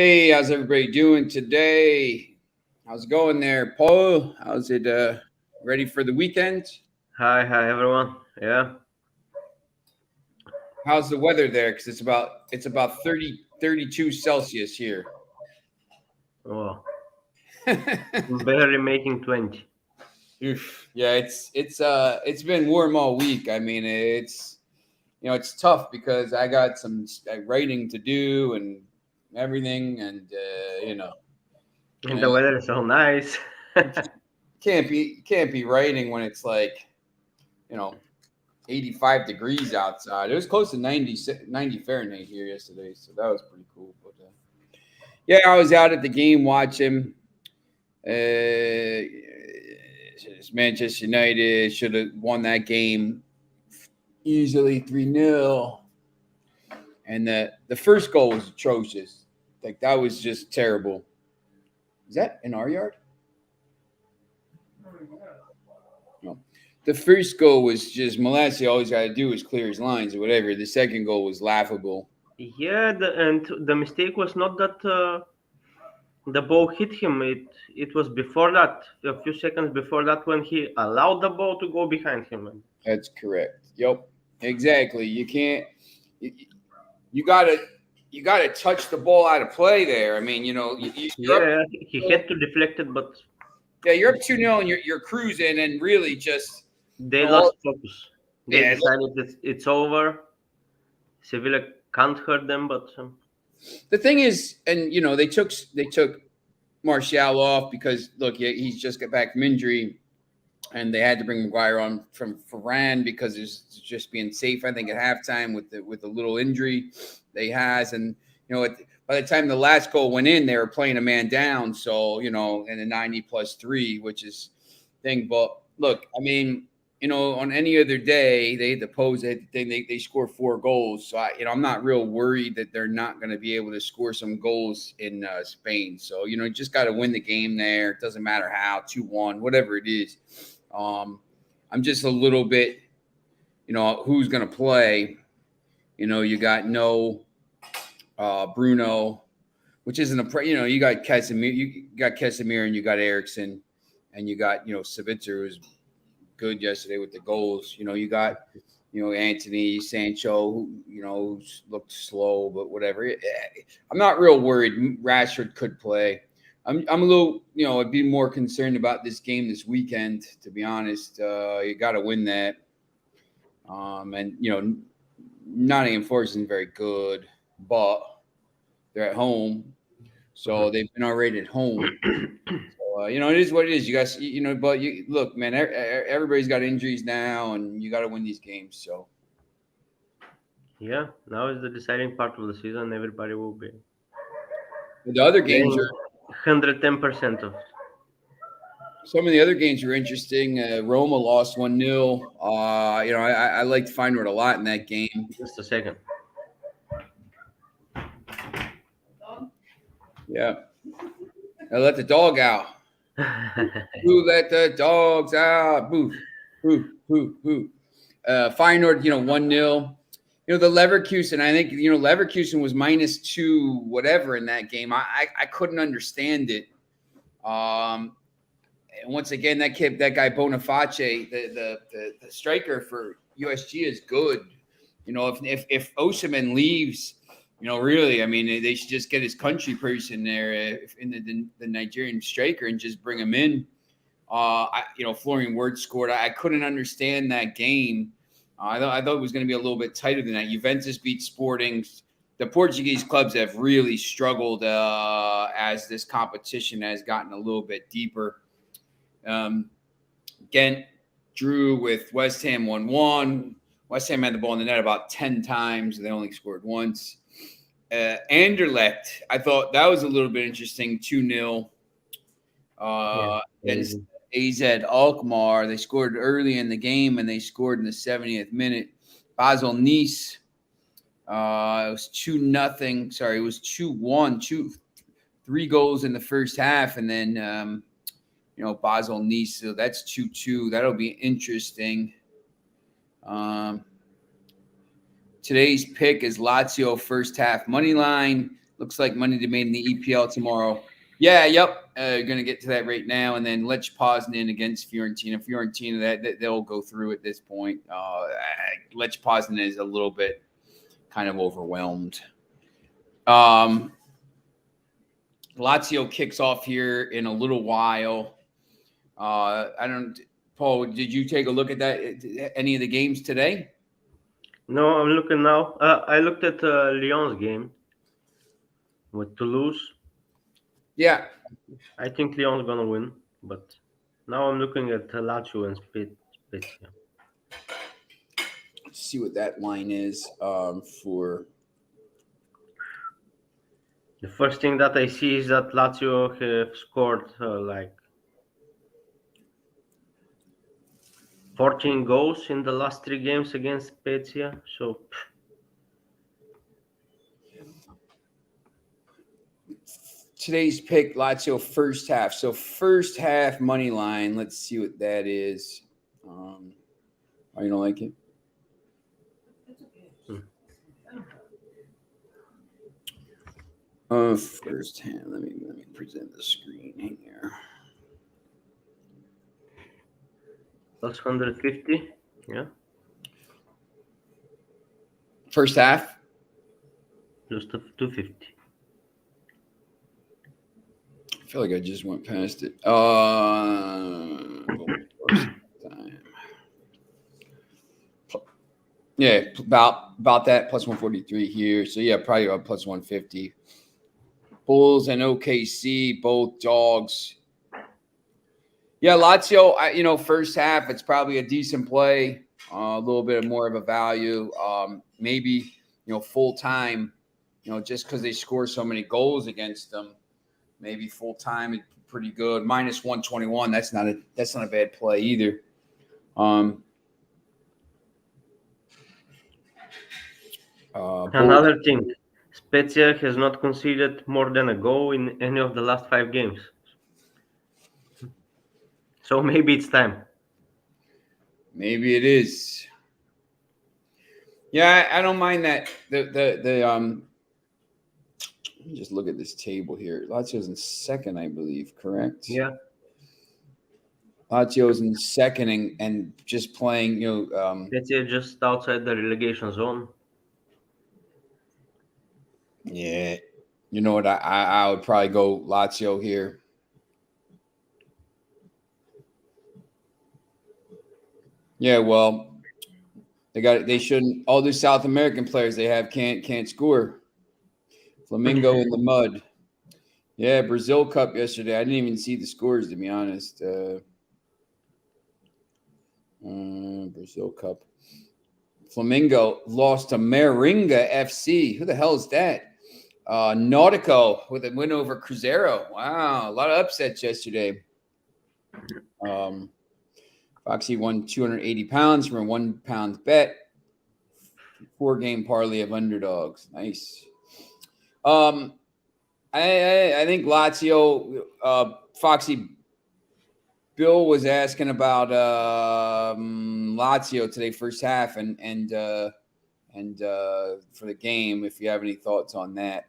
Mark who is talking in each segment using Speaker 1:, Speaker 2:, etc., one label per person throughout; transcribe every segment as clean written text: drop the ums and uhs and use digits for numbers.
Speaker 1: Hey, how's everybody doing today? How's it going there, Paul? How's it ready for the weekend?
Speaker 2: Hi everyone. Yeah.
Speaker 1: How's the weather there? Because it's about 32 Celsius here.
Speaker 2: Oh, barely making 20.
Speaker 1: Oof. Yeah, it's been warm all week. I mean, it's tough because I got some writing to do and everything, and
Speaker 2: And the weather is so nice.
Speaker 1: you can't be writing when it's like you know 85 degrees outside. It was close to 90 Fahrenheit here yesterday, so that was pretty cool. But yeah, I was out at the game watching. Manchester United should have won that game easily 3-0, and the first goal was atrocious. Like that was just terrible. Is that in our yard? No. The first goal was just Malassi. Always got to do is clear his lines or whatever. The second goal was laughable.
Speaker 2: Yeah, and the mistake was not that the ball hit him. It was before that, a few seconds before that, when he allowed the ball to go behind him.
Speaker 1: That's correct. Yep, exactly. You can't. You, you gotta. You gotta touch the ball out of play there. I mean, you're up.
Speaker 2: Yeah, he had to deflect it, but
Speaker 1: Yeah, you're up 2-0 and you're cruising, and really just
Speaker 2: they
Speaker 1: all,
Speaker 2: lost focus. They
Speaker 1: yeah.
Speaker 2: decided it's over. Sevilla can't hurt them, but
Speaker 1: The thing is, and they took Martial off because look, he's just got back from injury, and they had to bring Maguire on from Varane because it's just being safe. I think at halftime with the little injury they has, and by the time the last goal went in, they were playing a man down. So in the 90+3, which is thing. But look, I mean, on any other day they hit the post, they score 4 goals. So I'm not real worried that they're not going to be able to score some goals in Spain. So just got to win the game there. It doesn't matter how, 2-1, whatever it is. I'm just a little bit, who's going to play. You got Bruno, which isn't you got Casemiro, and you got Ericsson, and you got Savitzer, who's good yesterday with the goals. You got Anthony Sancho, who's looked slow, but whatever. I'm not real worried. Rashford could play. I'm a little, I'd be more concerned about this game this weekend, to be honest. You got to win that. And Nottingham Forest isn't very good, but they're at home, so they've been already at home. So, it is what it is. You guys, but you look, man. Everybody's got injuries now, and you got to win these games. So
Speaker 2: yeah, now is the deciding part of the season. Everybody will be
Speaker 1: the other games
Speaker 2: playing
Speaker 1: are
Speaker 2: 110% of.
Speaker 1: some of the other games are interesting. Roma lost 1-0. I liked Feyenoord a lot in that game.
Speaker 2: Just a second.
Speaker 1: Yeah, I let the dog out. Who let the dogs out? Boo, boo, boo, boo. Feyenoord, 1-0. The Leverkusen, I think, Leverkusen was -2 whatever in that game. I couldn't understand it. And once again, that guy Boniface, the striker for USG is good. If Osimhen leaves, really, I mean, they should just get his country person there in the Nigerian striker and just bring him in. Florian Wirtz scored. I couldn't understand that game. I thought it was going to be a little bit tighter than that. Juventus beat Sporting. The Portuguese clubs have really struggled as this competition has gotten a little bit deeper. Ghent drew with West Ham 1-1. West Ham had the ball in the net about 10 times. They only scored once. Anderlecht, I thought that was a little bit interesting, 2-0 against AZ Alkmaar. They scored early in the game, and they scored in the 70th minute. Basel Nice, it was 2-0. Sorry, it was 2-1. 3 goals in the first half, and then Basel Nice. So that's 2-2. That'll be interesting. Today's pick is Lazio first half money line. Looks like money to be made in the EPL tomorrow. Yeah, yep. Going to get to that right now. And then Lech Poznan against Fiorentina. Fiorentina, that they'll go through at this point. Lech Poznan is a little bit kind of overwhelmed. Lazio kicks off here in a little while. Paul, did you take a look at that? Any of the games today?
Speaker 2: No, I'm looking now. I looked at Lyon's game with Toulouse.
Speaker 1: Yeah.
Speaker 2: I think Lyon's gonna win, but now I'm looking at Lazio and Spezia.
Speaker 1: Let's see what that line is for.
Speaker 2: The first thing that I see is that Lazio have scored like 14 goals in the last 3 games against Spezia. So
Speaker 1: today's pick, Lazio first half. So first half money line. Let's see what that is. Oh, you don't like it? First half. Let me present the screen here.
Speaker 2: plus 150. Yeah.
Speaker 1: First half.
Speaker 2: Plus 250.
Speaker 1: I feel like I just went past it. Yeah, about that, plus 143 here. So yeah, probably about plus 150. Bulls and OKC, both dogs. Yeah, Lazio, first half, it's probably a decent play. A little bit more of a value. Maybe, full time, just because they score so many goals against them. Maybe full time is pretty good. Minus 121. That's not a bad play either.
Speaker 2: Another thing, Spezia has not conceded more than a goal in any of the last 5 games. So maybe it's time.
Speaker 1: Maybe it is. Yeah, I don't mind that. Let me just look at this table here. Lazio's in second, I believe, correct?
Speaker 2: Yeah.
Speaker 1: Lazio's in second and just playing,
Speaker 2: Spezia just outside the relegation zone.
Speaker 1: Yeah. You know what? I would probably go Lazio here. Yeah, well, they shouldn't. All the South American players they have can't score. Flamingo in the mud. Yeah, Brazil Cup yesterday. I didn't even see the scores, to be honest. Brazil Cup. Flamingo lost to Meringa FC. Who the hell is that? Nautico with a win over Cruzeiro. Wow, a lot of upsets yesterday. Foxy won 280 pounds from a £1 bet. 4-game parlay of underdogs. Nice. I think Lazio, Foxy Bill was asking about Lazio today, first half, and for the game, if you have any thoughts on that.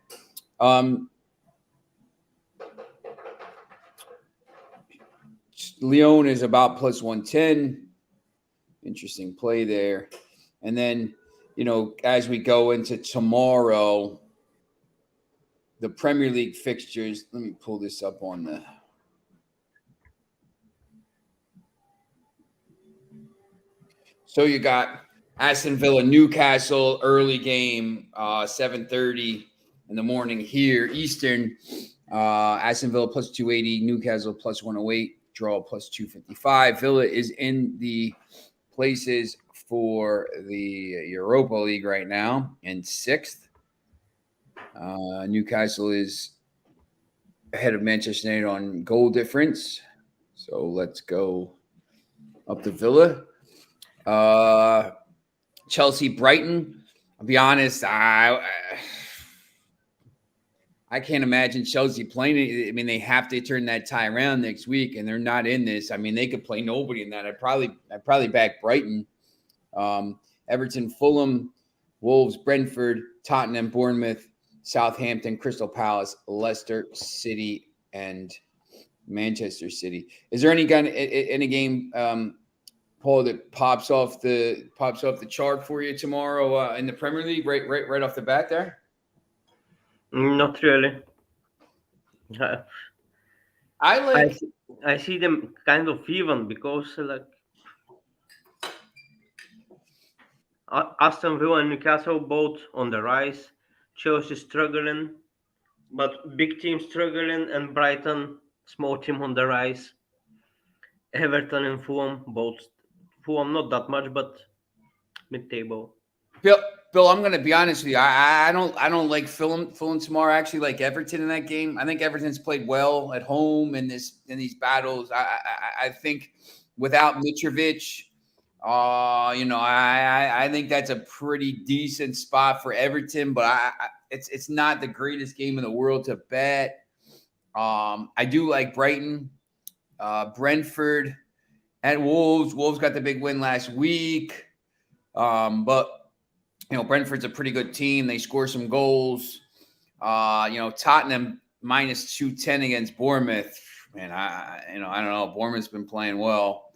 Speaker 1: Lyon is about plus 110. Interesting play there. And then, as we go into tomorrow, the Premier League fixtures, let me pull this up on the. So you got Aston Villa, Newcastle, early game, 7:30 in the morning here, Eastern. Aston Villa plus 280, Newcastle plus 108, draw plus 255. Villa is in the places for the Europa League right now in 6th. Newcastle is ahead of Manchester United on goal difference. So let's go up to Villa. Chelsea, Brighton. I'll be honest, I can't imagine Chelsea playing it. I mean, they have to turn that tie around next week, and they're not in this. I mean, they could play nobody in that. I'd probably back Brighton. Everton, Fulham, Wolves, Brentford, Tottenham, Bournemouth, Southampton, Crystal Palace, Leicester City, and Manchester City. Is there any game, Paul, that pops off the chart for you tomorrow in the Premier League? Right off the bat there.
Speaker 2: Not really. I see them kind of even because like Aston Villa and Newcastle both on the rise. Chelsea struggling, but big team struggling, and Brighton small team on the rise. Everton and Fulham both. Fulham not that much, but mid-table.
Speaker 1: Bill, I'm going to be honest with you. I don't like Fulham tomorrow. I actually like Everton in that game. I think Everton's played well at home in these battles. I think without Mitrovic, I think that's a pretty decent spot for Everton. But it's not the greatest game in the world to bet. I do like Brighton, Brentford, and Wolves. Wolves got the big win last week, but. Brentford's a pretty good team. They score some goals. Tottenham minus 210 against Bournemouth. Man, I don't know. Bournemouth's been playing well.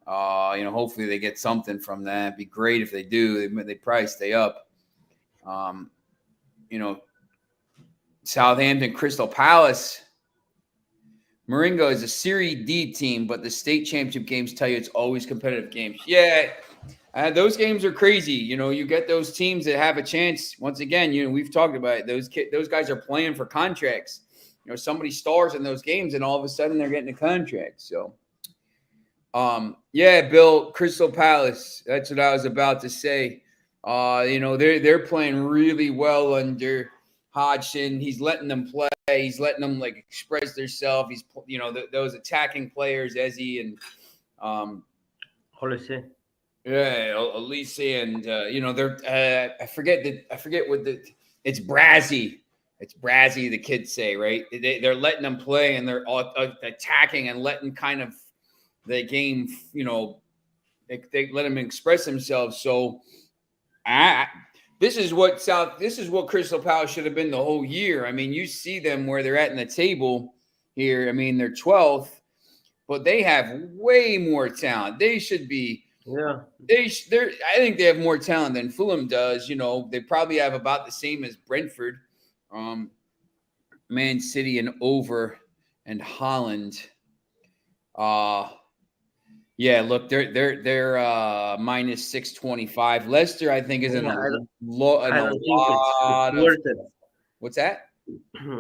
Speaker 1: Hopefully they get something from that. It'd be great if they do. They probably stay up. Southampton, Crystal Palace. Mourinho is a Serie D team, but the state championship games tell you it's always competitive games. Yeah. Those games are crazy. You get those teams that have a chance. Once again, we've talked about it. Those guys are playing for contracts. Somebody stars in those games, and all of a sudden they're getting a contract. So, Bill, Crystal Palace. That's what I was about to say. They're playing really well under Hodgson. He's letting them play. He's letting them express themselves. He's those attacking players, Ezzy and
Speaker 2: Holise.
Speaker 1: Yeah, Elise and they're I forget what it's Brazzy. It's Brazzy, the kids say, right? They're letting them play and they're all attacking and letting kind of the game, they let them express themselves. So this is what Crystal Palace should have been the whole year. I mean, you see them where they're at in the table here. I mean, they're 12th, but they have way more talent. They should be.
Speaker 2: Yeah,
Speaker 1: I think they have more talent than Fulham does. They probably have about the same as Brentford, Man City, and Over, and Holland. Look, they're minus 625. Leicester, I think, is in a lot of. What's that?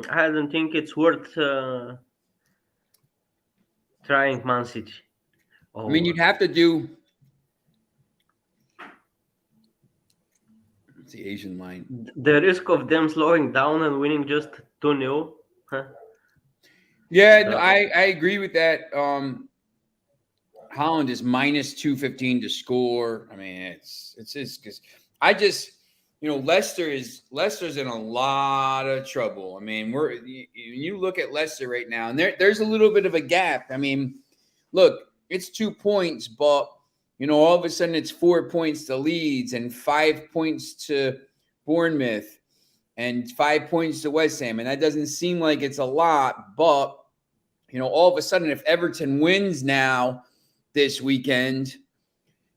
Speaker 2: I don't think it's worth trying Man City.
Speaker 1: I mean, you'd have to do. The Asian line.
Speaker 2: The risk of them slowing down and winning just 2-0. Huh?
Speaker 1: Yeah, no, I agree with that. Holland is minus 215 to score. I mean, it's just because Leicester's in a lot of trouble. I mean, you look at Leicester right now, and there's a little bit of a gap. I mean, look, it's 2 points, but all of a sudden it's 4 points to Leeds and 5 points to Bournemouth and 5 points to West Ham. And that doesn't seem like it's a lot, but, all of a sudden if Everton wins now this weekend,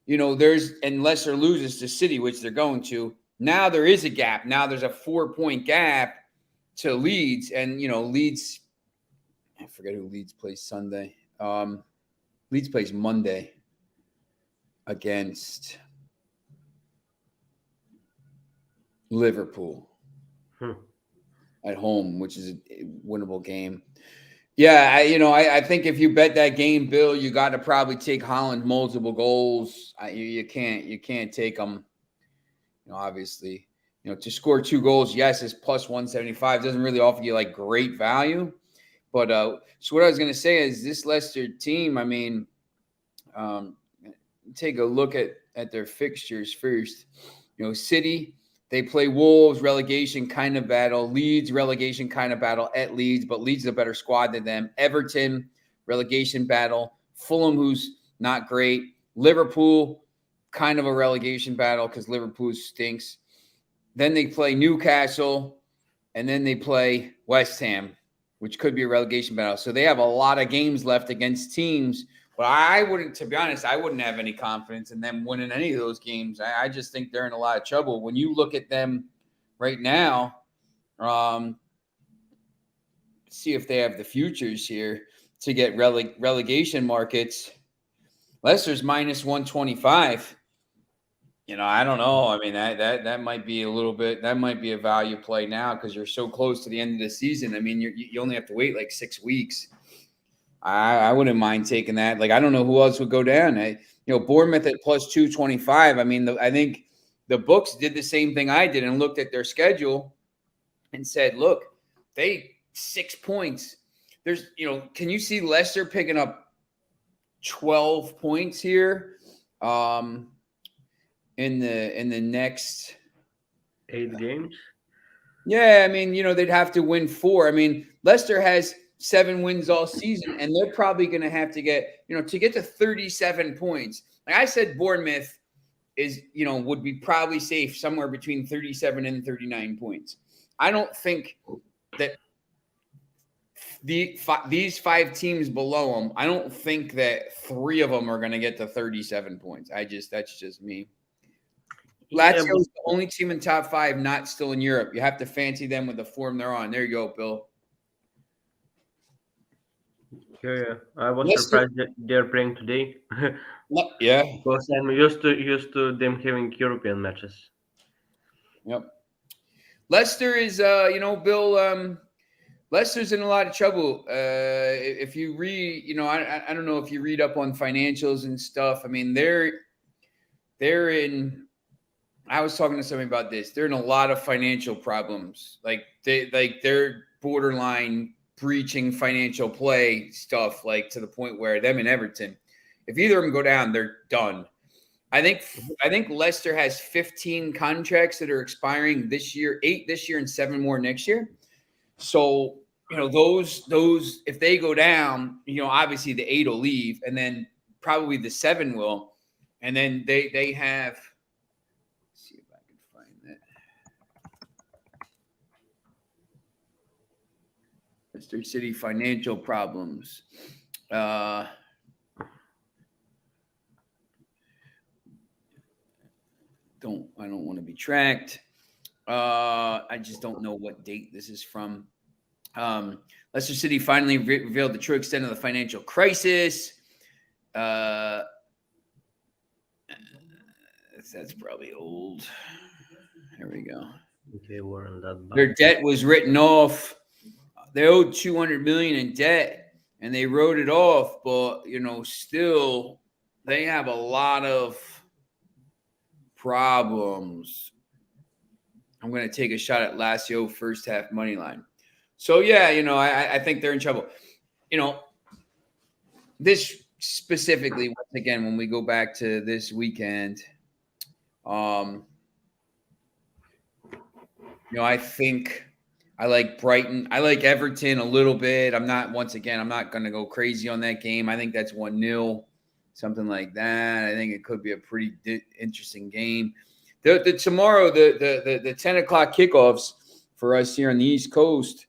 Speaker 1: and Leicester loses to City, which they're going to, now there is a gap. Now there's a 4-point gap to Leeds. And, Leeds, I forget who Leeds plays Sunday. Leeds plays Monday against Liverpool at home, which is a winnable game. Yeah, I think if you bet that game, Bill, you got to probably take Holland multiple goals. You can't take them. Obviously, to score 2 goals, yes, is plus 175. Doesn't really offer you great value. But so what I was going to say is this Leicester team. I mean, take a look at their fixtures first. City, they play Wolves, relegation kind of battle. Leeds, relegation kind of battle at Leeds, but Leeds is a better squad than them. Everton, relegation battle. Fulham, who's not great. Liverpool, kind of a relegation battle because Liverpool stinks. Then they play Newcastle and then they play West Ham, which could be a relegation battle. So they have a lot of games left against teams. But I wouldn't, to be honest, I wouldn't have any confidence in them winning any of those games. I just think they're in a lot of trouble. When you look at them right now, see if they have the futures here to get relegation markets. Leicester's minus 125. I don't know. I mean, that might be a little bit. That might be a value play now because you're so close to the end of the season. I mean, you only have to wait like 6 weeks. I wouldn't mind taking that. Like, I don't know who else would go down. Bournemouth at plus 225. I mean, I think the books did the same thing I did and looked at their schedule and said, look, they 6 points. Can you see Leicester picking up 12 points here? In the next
Speaker 2: 8 games.
Speaker 1: Yeah, I mean, they'd have to win 4. I mean, Leicester has 7 wins all season, and they're probably going to have to get, to get to 37 points. Like I said, Bournemouth would be probably safe somewhere between 37 and 39 points. I don't think that these 5 teams below them, I don't think that 3 of them are going to get to 37 points. That's just me. Lazio is the only team in top 5 not still in Europe. You have to fancy them with the form they're on. There you go, Bill.
Speaker 2: Yeah. I was surprised that they're playing today.
Speaker 1: Yeah.
Speaker 2: Because I'm used to them having European matches.
Speaker 1: Yep. Leicester is, Bill. Leicester's in a lot of trouble. If you read, I don't know if you read up on financials and stuff. I mean, they're in. I was talking to somebody about this. They're in a lot of financial problems. They're borderline breaching financial play stuff, like to the point where them and Everton, if either of them go down, they're done. I think Leicester has 15 contracts that are expiring this year, 8 this year and 7 more next year. So, those if they go down, obviously the 8 will leave, and then probably the 7 will, and then they have. Let's see if I can find that. Leicester City financial problems. I don't want to be tracked. I just don't know what date this is from. Leicester City finally revealed the true extent of the financial crisis. That's probably old. There we go.
Speaker 2: Okay, we're on that.
Speaker 1: Their debt was written off. They owed $200 million in debt, and they wrote it off. But still, they have a lot of problems. I'm going to take a shot at Lazio first half money line. So, yeah, I think they're in trouble. This specifically, once again, when we go back to this weekend, I think I like Brighton. I like Everton a little bit. I'm not going to go crazy on that game. I think that's 1-0, something like that. I think it could be a pretty interesting game. Tomorrow, the 10 o'clock kickoffs for us here on the East Coast,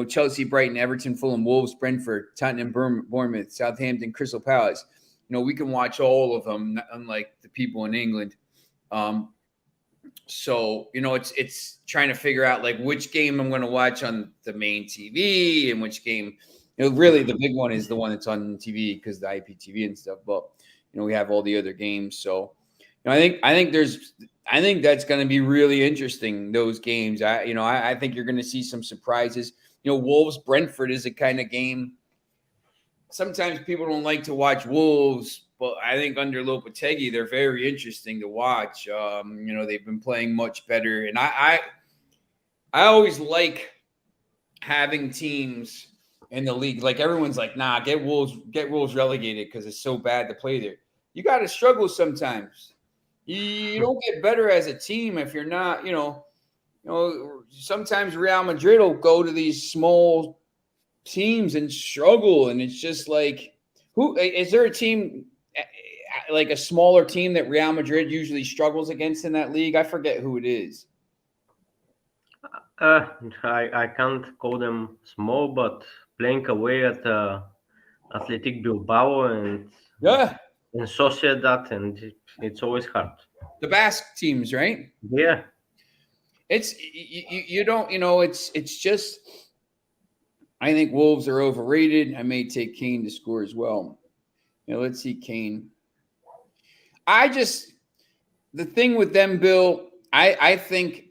Speaker 1: Chelsea, Brighton, Everton, Fulham, Wolves, Brentford, Tottenham, Bournemouth, Southampton, Crystal Palace. We can watch all of them, unlike the people in England. So, it's trying to figure out like which game I'm going to watch on the main TV and which game, really the big one is the one that's on TV because the IPTV and stuff. But, we have all the other games. So, I think that's going to be really interesting, those games. I think you're going to see some surprises. Wolves, Brentford is a kind of game. Sometimes people don't like to watch Wolves, but I think under Lopetegui, they're very interesting to watch. They've been playing much better. And I always like having teams in the league. Like everyone's like, nah, get Wolves relegated because it's so bad to play there. You got to struggle sometimes. You don't get better as a team if you're not, sometimes Real Madrid will go to these small teams and struggle. And it's just like, is there a team like a smaller team that Real Madrid usually struggles against in that league? I forget who it is.
Speaker 2: I can't call them small, but playing away at Athletic Bilbao and
Speaker 1: Yeah,
Speaker 2: in Sociedad, and it's always hard.
Speaker 1: the Basque teams, right?
Speaker 2: Yeah,
Speaker 1: It's you don't it's just I think Wolves are overrated. I may take Kane to score as well. Let's see Kane. I just the thing with them, Bill. I think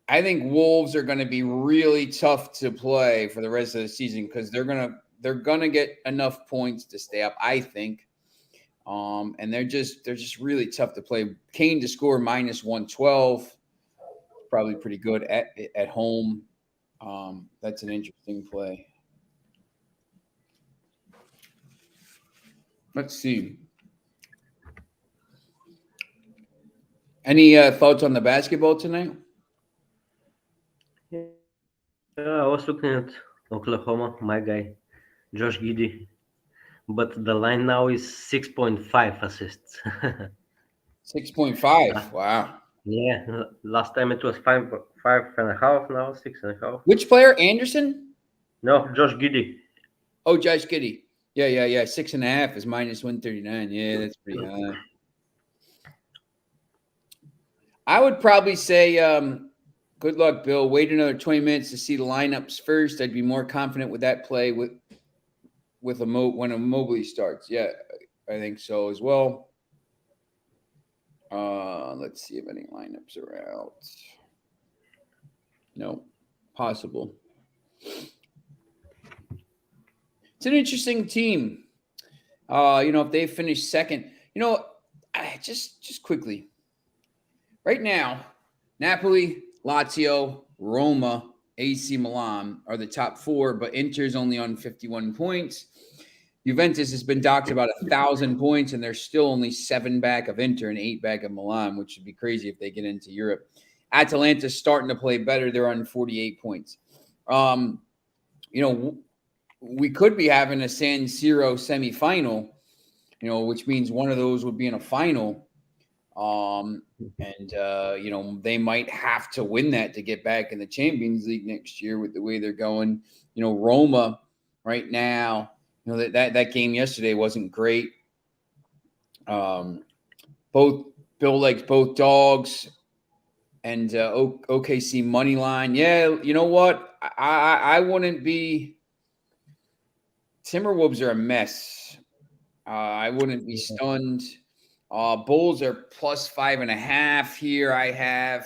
Speaker 1: I think Wolves are going to be really tough to play for the rest of the season because they're gonna get enough points to stay up. I think, and they're just really tough to play. Kane to score -112, probably pretty good at home. That's an interesting play. Let's see. Any thoughts on the basketball tonight?
Speaker 2: yeah. I was looking at Oklahoma, my guy, Josh Giddey, but the line now is 6.5 assists.
Speaker 1: 6.5. Wow.
Speaker 2: Yeah, last time it was five and a half. Now 6.5.
Speaker 1: Which player? Anderson?
Speaker 2: No, Josh Giddey.
Speaker 1: Oh, Josh Giddey. Yeah. 6.5 is -139. Yeah, that's pretty high. I would probably say, good luck, Bill. Wait another 20 minutes to see the lineups first. I'd be more confident with that play with when a Mobley starts. Yeah, I think so as well. Let's see if any lineups are out. No, possible. It's an interesting team. If they finish second, just quickly. Right now, Napoli, Lazio, Roma, AC Milan are the top four, but Inter's only on 51 points. Juventus has been docked about 1,000 points, and they're still only 7 back of Inter and 8 back of Milan, which would be crazy if they get into Europe. Atalanta's starting to play better. They're on 48 points. We could be having a San Siro semifinal, which means one of those would be in a final. They might have to win that to get back in the Champions League next year with the way they're going. Roma right now, that game yesterday wasn't great. Both Bill likes both dogs and OKC money line. Yeah, you know what? I wouldn't be. Timberwolves are a mess. I wouldn't be stunned. Bulls are +5.5 here. I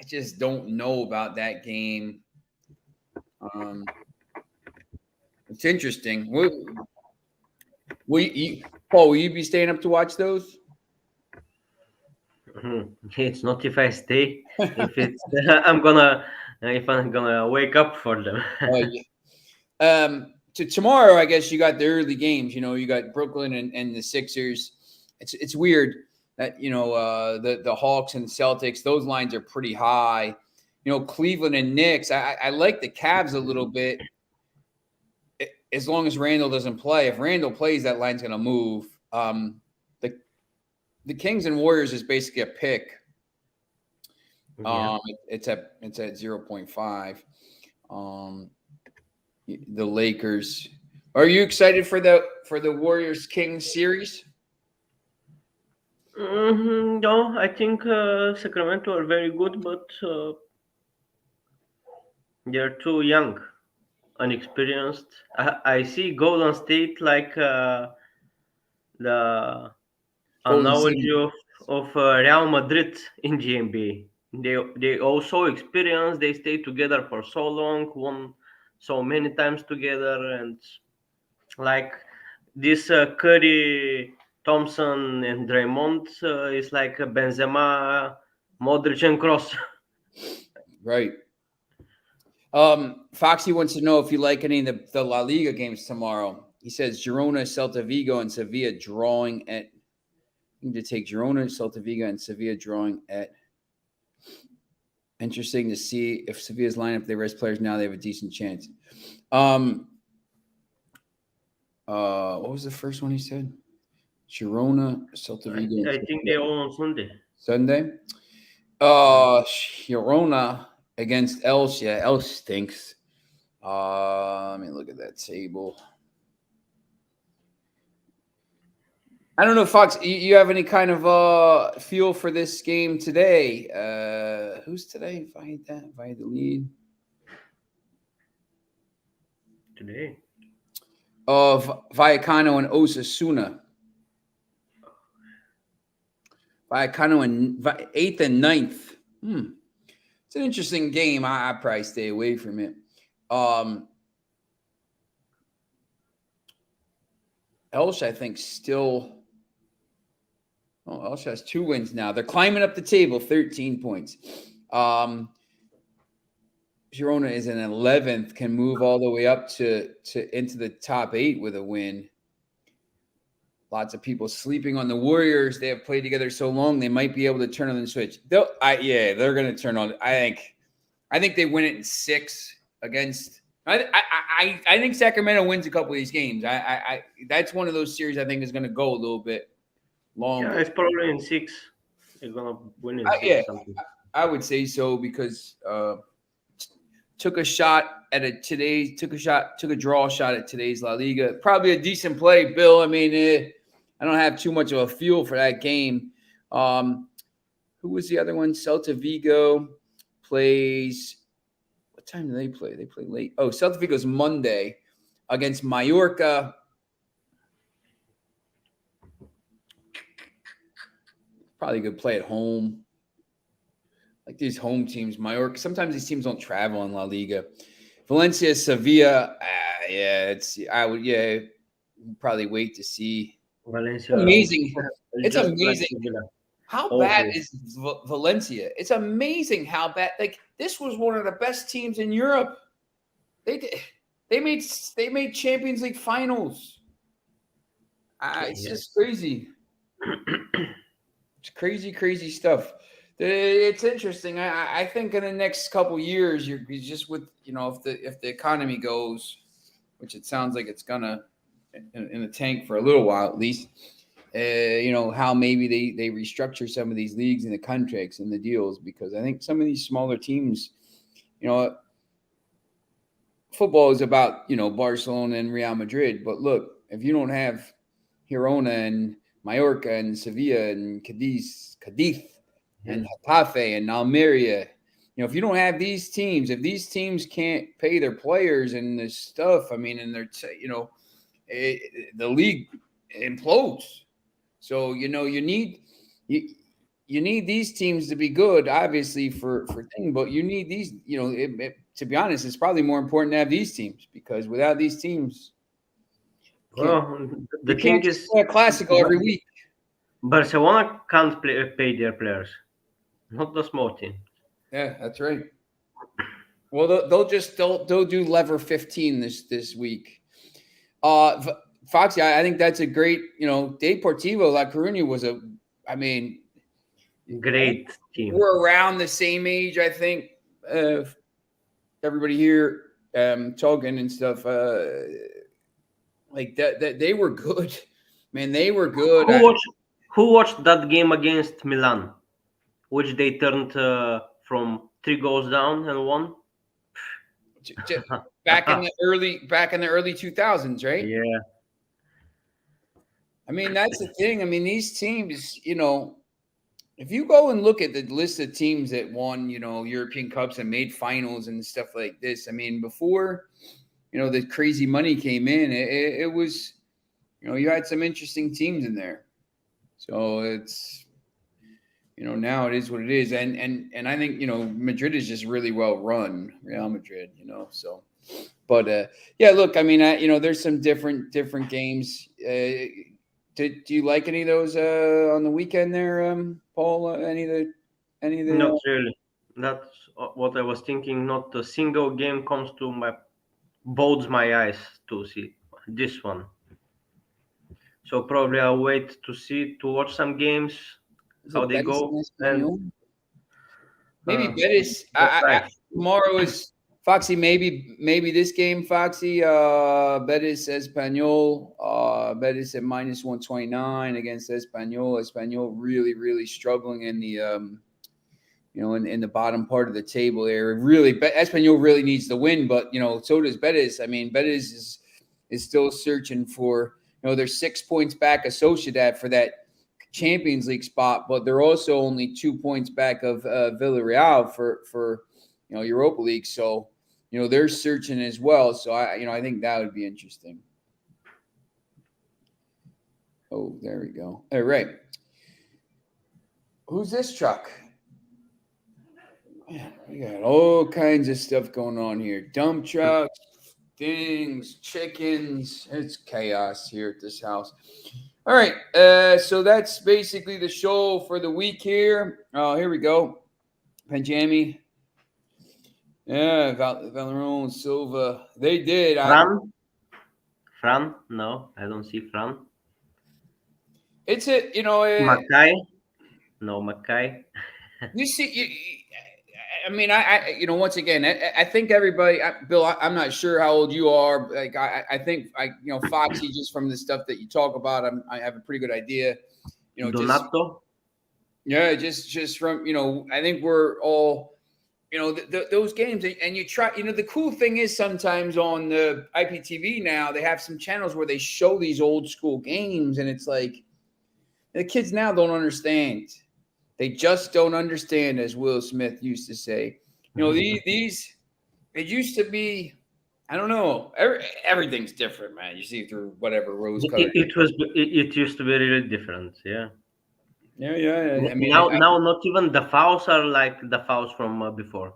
Speaker 1: just don't know about that game. It's interesting. Paul, will you be staying up to watch those?
Speaker 2: It's not if I stay. If it's if I'm gonna wake up for them.
Speaker 1: Yeah. To tomorrow, I guess you got the early games. You got Brooklyn and the Sixers. It's weird that the Hawks and Celtics. Those lines are pretty high. Cleveland and Knicks. I like the Cavs a little bit, as long as Randall doesn't play. If Randall plays, that line's going to move. The Kings and Warriors is basically a pick.
Speaker 2: Yeah.
Speaker 1: It's at 0.5. The Lakers. Are you excited for the Warriors Kings series?
Speaker 2: No, I think Sacramento are very good, but they're too young, unexperienced. I see Golden State like the
Speaker 1: Golden
Speaker 2: analogy
Speaker 1: State.
Speaker 2: of Real Madrid in the NBA. They also experienced. They stayed together for so long, won so many times together, and like this Curry, Thompson, and Draymond is like Benzema, Modric, and Cross.
Speaker 1: Right. Foxy wants to know if you like any of the La Liga games tomorrow. He says Girona, Celta Vigo, and Sevilla drawing at. I need to take Girona, Celta Vigo, and Sevilla drawing at. Interesting to see if Sevilla's lineup, they rest players now, they have a decent chance. What was the first one he said? Girona, Celta Vigo.
Speaker 2: I think they all on Sunday.
Speaker 1: Sunday. Girona against Elche. Yeah, Elche stinks. Let me look at that table. I don't know, Fox. You have any kind of feel for this game today? Who's today? Valladolid.
Speaker 2: Today.
Speaker 1: Of Vallecano and Osasuna. Vallecano in 8th and 9th. It's an interesting game. I probably stay away from it. Elche, I think, still. Oh, Elche has 2 wins now. They're climbing up the table, 13 points. Girona is in 11th, can move all the way up to into the top 8 with a win. Lots of people sleeping on the Warriors. They have played together so long, they might be able to turn on the switch. They're going to turn on. I think they win it in 6 against. I think Sacramento wins a couple of these games. That's one of those series I think is going to go a little bit longer.
Speaker 2: Yeah, it's probably in 6. They're gonna win in 6 or something.
Speaker 1: I would say so because took a draw shot at today's La Liga. Probably a decent play, Bill. I mean, I don't have too much of a feel for that game. Who was the other one? Celta Vigo plays. What time do they play? They play late. Oh, Celta Vigo's Monday against Mallorca. Probably a good play at home. Like these home teams, Mallorca. Sometimes these teams don't travel in La Liga. Valencia, Sevilla. I would probably wait to see.
Speaker 2: Valencia.
Speaker 1: Amazing. It's
Speaker 2: Just
Speaker 1: amazing.
Speaker 2: like
Speaker 1: How bad is Valencia? It's amazing how bad. Like this was one of the best teams in Europe. They made Champions League finals. It's just crazy. It's crazy stuff. It's interesting. I think in the next couple of years, you're just with if the economy goes, which it sounds like it's gonna in the tank for a little while at least. How maybe they restructure some of these leagues and the contracts and the deals, because I think some of these smaller teams, football is about Barcelona and Real Madrid, but look, if you don't have Girona and Mallorca and Sevilla and Cadiz and Getafe and Almeria, if you don't have these teams, if these teams can't pay their players and this stuff, I mean, and they're the league implodes. So you need these teams to be good, obviously for thing, but you need these. To be honest, it's probably more important to have these teams, because without these teams,
Speaker 2: well, the
Speaker 1: you can't
Speaker 2: thing
Speaker 1: just
Speaker 2: is,
Speaker 1: play a Clásico every week.
Speaker 2: Barcelona can't pay their players, not the small team.
Speaker 1: Yeah, that's right. Well, they'll do lever 15 this week. Foxy, I think that's a great, Deportivo La Coruña was
Speaker 2: Great team.
Speaker 1: We're around the same age, I think. Everybody here talking and stuff, like that they were good. Man, they were good.
Speaker 2: Who watched that game against Milan, which they turned from 3 goals down and won?
Speaker 1: Back in the early 2000s, right?
Speaker 2: Yeah.
Speaker 1: I mean, that's the thing. I mean, these teams, if you go and look at the list of teams that won, European Cups and made finals and stuff like this, I mean, before, the crazy money came in, it was, you had some interesting teams in there. So it's, now it is what it is. And I think, Madrid is just really well run, Real Madrid, so. But, look, I mean, there's some different games. Do you like any of those on the weekend there, Paul? Any of the?
Speaker 2: Not really. That's what I was thinking. Not a single game comes to bodes my eyes to see this one. So probably I'll wait to watch some games, how they go. And
Speaker 1: maybe Betis. Tomorrow is Foxy. Maybe this game, Foxy. Betis Espanyol. Betis at -129 against Espanyol. Espanyol really struggling in in the bottom part of the table there. Really, Espanyol really needs the win, but so does Betis. I mean, Betis is still searching for. They're 6 points back of Sociedad for that Champions League spot, but they're also only 2 points back of Villarreal for Europa League. So they're searching as well. So I think that would be interesting. Oh, there we go. All right. Who's this truck? Man, we got all kinds of stuff going on here. Dump trucks, things, chickens. It's chaos here at this house. All right. So that's basically the show for the week here. Oh, here we go. Panjami. Yeah, Valerian Silva. They did.
Speaker 2: Fran? No, I don't see Fran.
Speaker 1: It's
Speaker 2: Mackay? No, Mackay.
Speaker 1: You see, I mean, once again, I think everybody, Bill, I'm not sure how old you are. Like, I think, Foxy, just from the stuff that you talk about, I have a pretty good idea.
Speaker 2: Donato?
Speaker 1: Just from, I think we're all, those games, and you try, the cool thing is sometimes on the IPTV now, they have some channels where they show these old school games, and it's like, the kids now don't understand. They just don't understand, as Will Smith used to say. These it used to be, I don't know, everything's different, man. You see through whatever rose colored.
Speaker 2: It used to be really different, yeah.
Speaker 1: Yeah. I mean,
Speaker 2: now not even the fouls are like the fouls from before.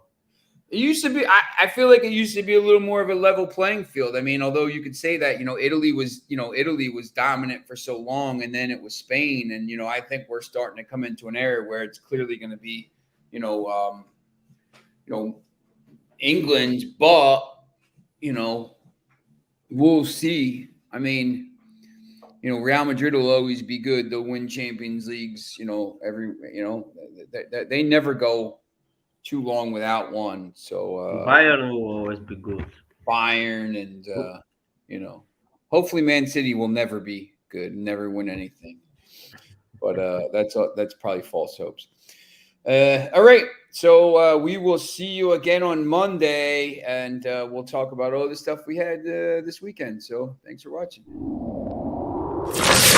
Speaker 1: It used to be. I feel like it used to be a little more of a level playing field. I mean, although you could say that Italy was dominant for so long, and then it was Spain, and I think we're starting to come into an era where it's clearly going to be, England, but we'll see. I mean, Real Madrid will always be good. They'll win Champions Leagues. They never go too long without one. So
Speaker 2: Bayern will always be good.
Speaker 1: Bayern and hopefully Man City will never be good, never win anything. But that's probably false hopes. All right, so we will see you again on Monday, and we'll talk about all the stuff we had this weekend. So thanks for watching.